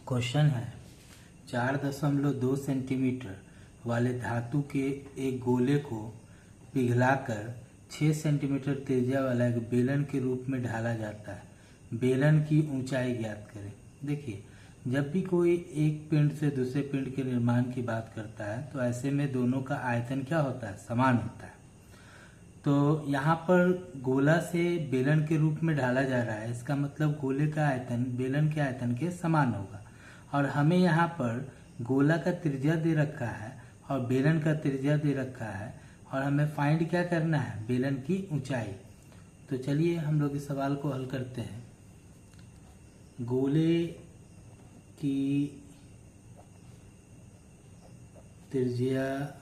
Question है 4.2 centimetre वाले धातु के एक गोले को पिघलाकर 6 सेंटीमीटर त्रिज्या वाला एक बेलन के रूप में ढाला जाता है। बेलन की ऊंचाई ज्ञात करें। देखिए, जब भी कोई एक पिंड से दूसरे पिंड के निर्माण की बात करता है तो ऐसे में दोनों का आयतन क्या होता है? समान होता है। तो यहाँ पर गोला से बेलन के रूप में ढाला जा रहा है, इसका मतलब गोले का आयतन बेलन के आयतन के समान होगा। और हमें यहाँ पर गोला का त्रिज्या दे रखा है और बेलन का त्रिज्या दे रखा है और हमें फाइंड क्या करना है? बेलन की ऊंचाई। तो चलिए हम लोग इस सवाल को हल करते हैं। गोले की त्रिज्या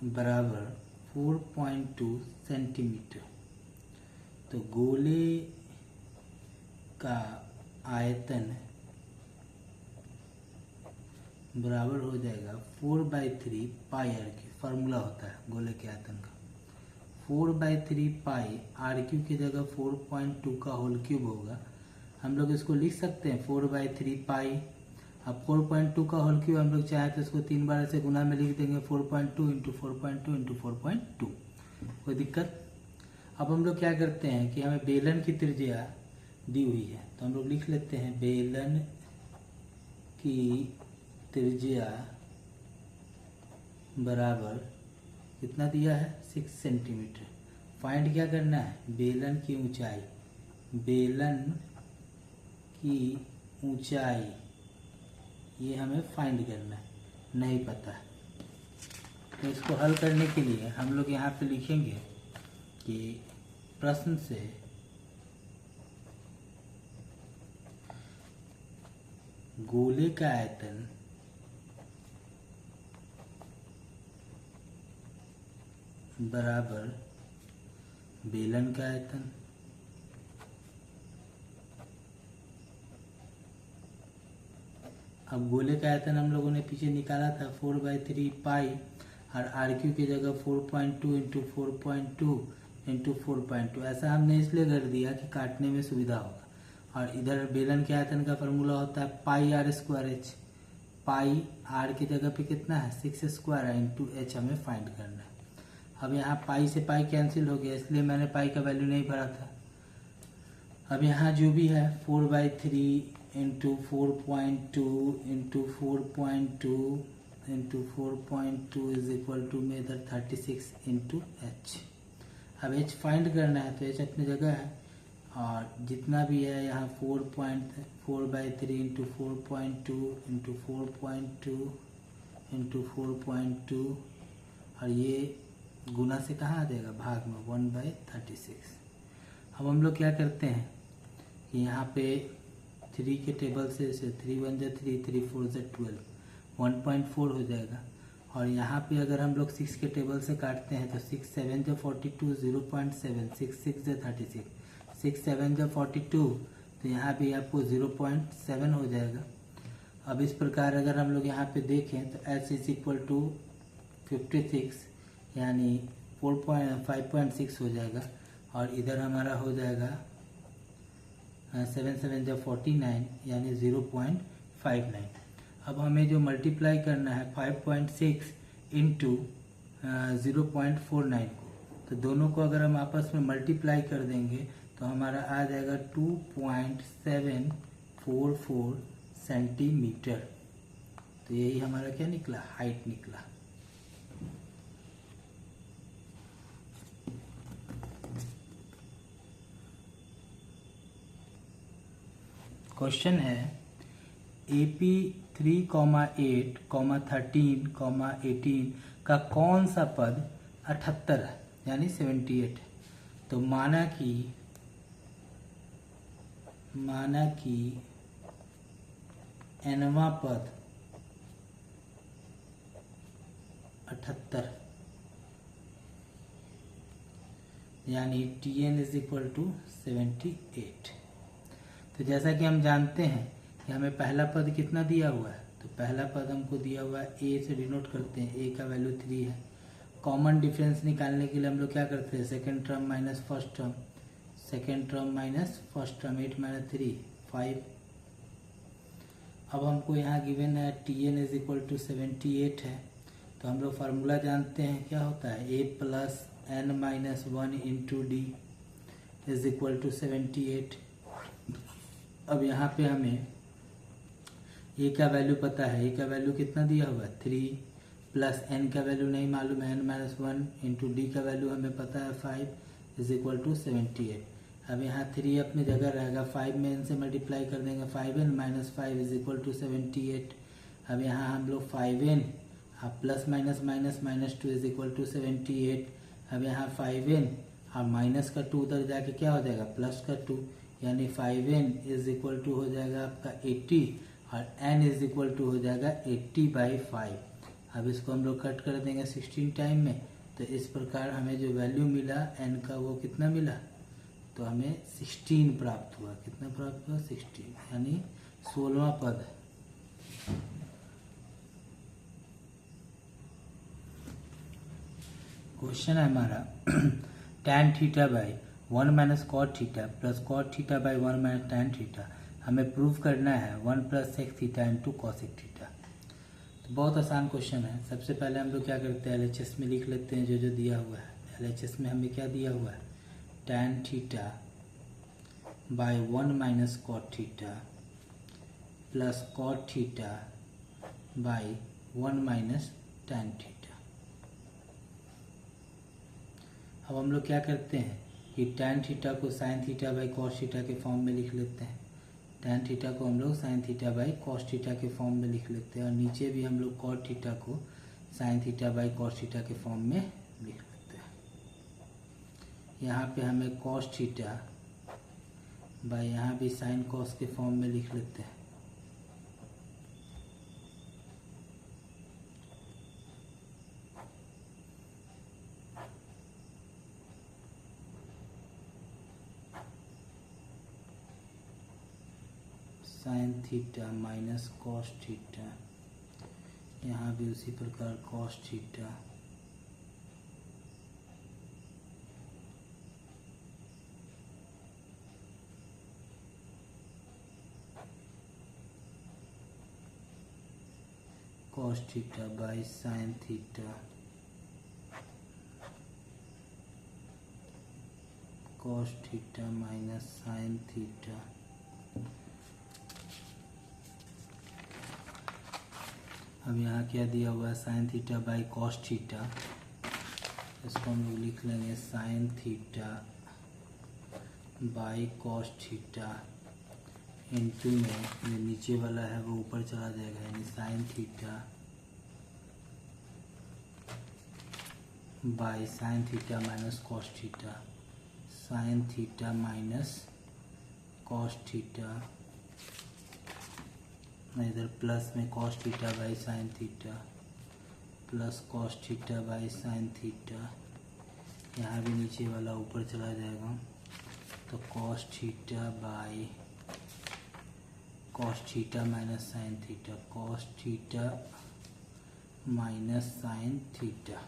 बराबर 4.2 सेंटीमीटर। तो गोले का आयतन बराबर हो जाएगा 4/3 पाई आर क्यू। फार्मूला होता है गोले के आयतन का 4/3 पाई आर क्यू की जगह 4.2 का होल क्यूब होगा। हम लोग इसको लिख सकते हैं 4/3 पाई। अब 4.2 का होल क्यूब हम लोग चाहे तो इसको 3 बार ऐसे गुना में लिख देंगे 4.2 इंटू 4.2 इंटू 4.2। कोई दिक्कत? अब हम लोग क्या करते हैं कि हमें बेलन की त्रिज्या दी हुई है तो हम लोग लिख लेते हैं बेलन की त्रिज्या बराबर कितना दिया है? 6 सेंटीमीटर। फाइंड क्या करना है? बेलन की ऊंचाई। बेलन की ऊंचाई ये हमें फाइंड करना है, नहीं पता है। तो इसको हल करने के लिए हम लोग यहाँ पे लिखेंगे कि प्रश्न से गोले का आयतन बराबर बेलन का आयतन। अब गोले का आयतन हम लोगों ने पीछे निकाला था 4/3 पाई और आर क्यू की जगह 4.2 इंटू 4.2 इंटू 4.2। ऐसा हमने इसलिए कर दिया कि काटने में सुविधा होगा। और इधर बेलन के आयतन का फॉर्मूला होता है pi r square h. Pi r की जगह पे कितना है? 6 स्क्वायर इंटू एच हमें फाइंड करना है। अब यहाँ पाई से पाई कैंसिल हो गया, इसलिए मैंने पाई का वैल्यू नहीं भरा था। अब यहाँ जो भी है 4/3 into 4.2 into 4.2 into 4.2 is equal to में इधर 36 इंटू एच। अब एच फाइंड करना है तो एच अपनी जगह है और जितना भी है यहाँ 4/3 इंटू 4.2 इंटू 4.2 इंटू 4.2 और ये गुना से कहाँ आ जाएगा? भाग में 1/36। अब हम लोग क्या करते हैं कि यहाँ पे 3 के टेबल से 3 1 जा 3 3 4 जा 12 1.4 हो जाएगा। और यहाँ पे अगर हम लोग 6 के टेबल से काटते हैं तो 6 7 जा 42 0.7 6 6 जा 36 6 7 जा 42 तो यहाँ भी आपको 0.7 हो जाएगा। अब इस प्रकार अगर हम लोग यहाँ पे देखें तो h इज इक्वल टू 56 यानी 5.6 हो जाएगा। और इधर हमारा हो जाएगा 7 7 जा 49 यानी 0.59। अब हमें जो मल्टीप्लाई करना है 5.6 इंटू 0.49 को, तो दोनों को अगर हम आपस में मल्टीप्लाई कर देंगे तो हमारा आ जाएगा 2.744 सेंटीमीटर। तो यही हमारा क्या निकला? हाइट निकला। क्वेश्चन है AP 3,8, 13, 18 का कौन सा पद 78 है यानी 78 है। तो माना कि nवां पद 78 यानी Tn इज इक्वल टू 78। तो जैसा कि हम जानते हैं कि हमें पहला पद कितना दिया हुआ है, तो पहला पद हमको दिया हुआ है a से डिनोट करते हैं, a का वैल्यू 3 है। कॉमन डिफरेंस निकालने के लिए हम लोग क्या करते हैं, second term minus first term, second term minus first term, 8 minus 3 5, अब हमको यहाँ गिवन है Tn इज इक्वल टू 78 है, तो हम लोग फार्मूला जानते हैं, क्या होता है a plus n minus 1 into D is equal to 78। अब यहाँ पे हमें a का वैल्यू पता है, a का वैल्यू कितना दिया हुआ है 3, प्लस n का वैल्यू नहीं मालूम है n माइनस 1 इंटू डी का वैल्यू हमें पता है 5 इज इक्वल टू 78। अब यहाँ 3 अपनी जगह रहेगा, 5 में n से मल्टीप्लाई कर देंगे, 5n minus 5 is equal to 78। अब यहाँ हम लोग 5n plus minus minus minus 2 is equal to 78। अब यहाँ 5n और माइनस का 2 उधर जाके क्या हो जाएगा प्लस का 2, यानी 5n इज इक्वल टू हो जाएगा आपका 80 और n इज इक्वल टू हो जाएगा 80/5। अब इसको हम लोग कट कर देंगे 16 टाइम में, तो इस प्रकार हमें जो वैल्यू मिला n का वो कितना मिला, तो हमें 16 प्राप्त हुआ। कितना प्राप्त हुआ 16, यानी 16वां पद। क्वेश्चन है हमारा tan theta by 1 minus cot theta plus cot theta by 1 minus tan theta हमें प्रूव करना है 1 plus sec theta into cosec theta. तो बहुत आसान क्वेश्चन है। सबसे पहले हम लोग क्या करते हैं, LHS में लिख लेते हैं जो जो दिया हुआ है। LHS में हमें क्या दिया हुआ है, tan theta by 1 minus cot theta plus cot theta by 1 minus tan theta. अब हम लोग क्या करते हैं कि tan थीटा को sin theta by cos theta के फॉर्म में लिख लेते हैं। tan थीटा को हम लोग sin theta by cos theta के फॉर्म में लिख लेते हैं, और नीचे भी हम लोग cot थीटा को sin theta by cos theta के फॉर्म में लिख लेते हैं। यहाँ पे हमें cos थीटा बाई यहाँ भी sin cos के फॉर्म में लिख लेते हैं। Sign theta minus cos theta, यहाँ भी उसी प्रकार cos theta cos theta by sine theta cos theta minus sign theta. अब यहाँ क्या दिया हुआ है, sine theta by cos theta, इसको हम लोग लिख लेंगे sine theta by cos theta into में जो नीचे वाला है वो ऊपर चला जाएगा, यानी sine theta by sine theta minus cos theta, sine theta minus cos theta, इधर प्लस में cos theta by sine theta plus cos theta by sine theta, यहाँ भी नीचे वाला ऊपर चला जाएगा, तो cos theta by cos theta minus sign theta, cos theta minus sign theta.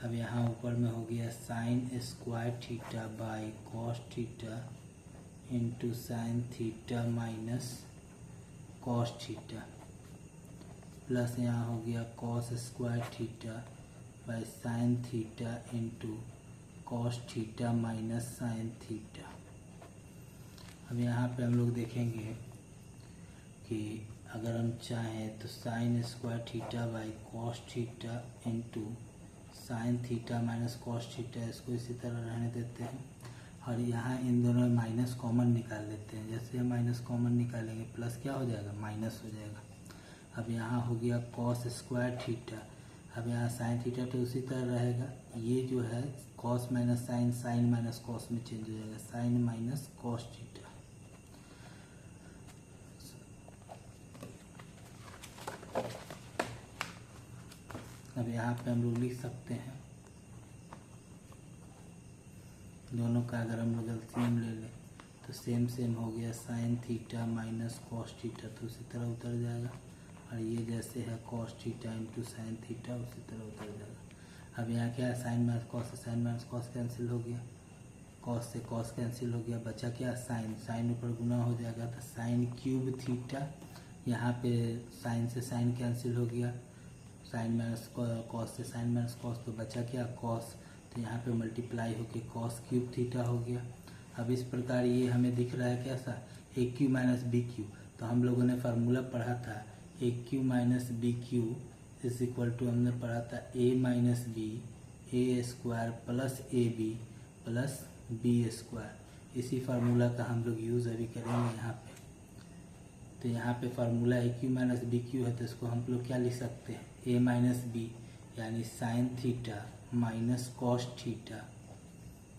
अब यहाँ ऊपर में हो गया sign square theta by cos theta into sine theta minus cos theta, plus यहाँ हो गया cos square theta by sine theta into cos theta minus sign theta. अब यहाँ पे हम लोग देखेंगे कि अगर हम चाहें तो sign square theta by cos theta into sine theta minus cos theta, इसको इसी तरह रहने देते हैं, और यहाँ इन दोनों में माइनस कॉमन निकाल लेते हैं। जैसे हम माइनस कॉमन निकालेंगे प्लस क्या हो जाएगा, माइनस हो जाएगा। अब यहाँ हो गया कॉस स्क्वायर थीटा, अब यहाँ साइन थीटा तो उसी तरह रहेगा, ये जो है cos minus sine, sine minus cos में चेंज हो जाएगा, साइन माइनस कॉस थीटा। अब यहाँ पे हम लोग लिख सकते हैं दोनों का, अगर हम लोग एलसीएम ले लें तो सेम सेम हो गया, sign theta minus cos theta तो उसी तरह उतर जाएगा, और ये जैसे है cos theta into sine theta उसी तरह उतर जाएगा। अब यहाँ क्या है, साइन माइनस कॉस से साइन माइनस कॉस कैंसिल हो गया, कॉस से कॉस कैंसिल हो गया, बचा क्या साइन, साइन ऊपर गुना हो जाएगा, तो साइन क्यूब थीटा यहाँ पे साइन से साइन कैंसिल हो गया, साइन माइनस कॉस से साइन माइनस कॉस, तो बचा क्या कॉस, तो यहाँ पे मल्टीप्लाई होके कॉस क्यूब थीटा हो गया। अब इस प्रकार ये हमें दिख रहा है कैसा, a cube minus b cube. तो हम लोगों ने फार्मूला पढ़ा था a cube minus b cube is equal to, हमने पढ़ा था a minus b a square plus a b plus b square. इसी फार्मूला का हम लोग यूज़ अभी करेंगे यहाँ पे। तो यहाँ पे formula a cube minus b cube है, तो इसको हम लोग क्या लिख सकते हैं, ए माइनस बी यानी sine theta minus cos theta,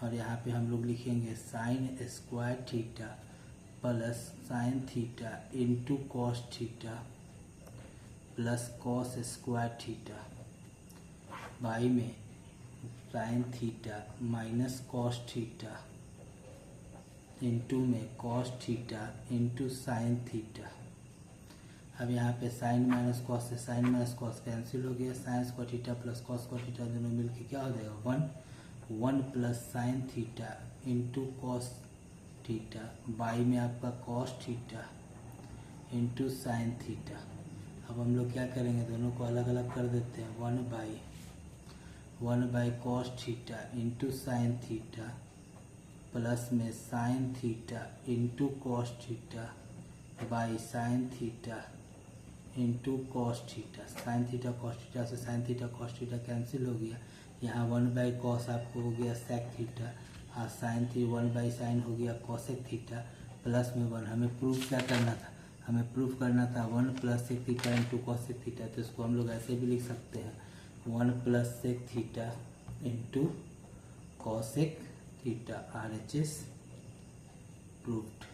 और यहाँ पे हम लोग लिखेंगे sine square theta plus sine theta into cos theta plus cos square theta by में sine theta minus cos theta into में cos theta into sine theta. अब यहाँ पे साइन माइनस कॉस से साइन माइनस कॉस कैंसिल हो गया, sign square theta plus cos square theta दोनों मिलके क्या हो जाएगा, 1 plus sine theta into cos theta by में आपका cos theta into sine theta. अब हम लोग क्या करेंगे, दोनों को अलग अलग कर देते हैं, 1 by cos theta into sine theta plus में sine theta into cos theta by sine theta into cos theta. Sine theta cos theta से sine theta cos theta cancel हो गया, यहाँ 1 बाई कॉस आपको हो गया सेक थीटा और sign थी 1 बाई साइन हो गया कॉसेक थीटा प्लस में 1। हमें प्रूफ क्या करना था, हमें प्रूफ करना था 1 plus sec theta into cosec theta. तो इसको हम लोग ऐसे भी लिख सकते हैं 1 plus sec theta into cosec theta, RHS proofed.